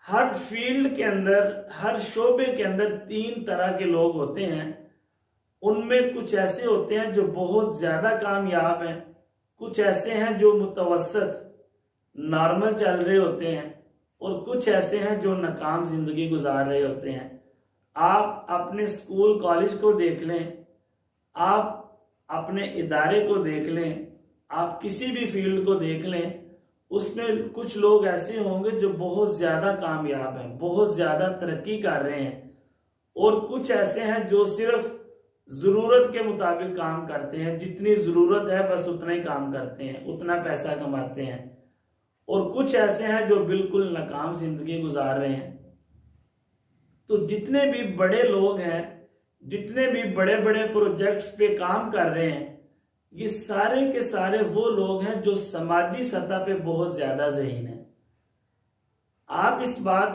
हर field के अंदर, हर शोबे के अंदर तीन तरह के लोग होते हैं। उनमें कुछ ऐसे होते हैं जो बहुत ज्यादा कामयाब हैं, कुछ ऐसे हैं जो मुतवसत नॉर्मल चल रहे होते हैं, और कुछ ऐसे हैं जो नाकाम जिंदगी गुजार रहे होते हैं। आप अपने स्कूल कॉलेज को देख लें, आप अपने इदारे को देख लें, आप किसी भी फील्ड को देख लें, उसमें कुछ लोग ऐसे होंगे जो बहुत ज्यादा कामयाब हैं, बहुत ज्यादा तरक्की कर रहे हैं, और कुछ ऐसे हैं जो सिर्फ जरूरत के मुताबिक काम करते हैं, जितनी जरूरत है बस उतना ही काम करते हैं, उतना पैसा कमाते हैं, और कुछ ऐसे हैं जो बिल्कुल नाकाम जिंदगी गुजार रहे हैं। तो जितने भी बड़े लोग हैं, जितने भी बड़े बड़े प्रोजेक्ट्स पे काम कर रहे हैं, ये सारे के सारे वो लोग हैं जो समाजी सतह पे बहुत ज्यादा ज़हीन हैं। आप इस बात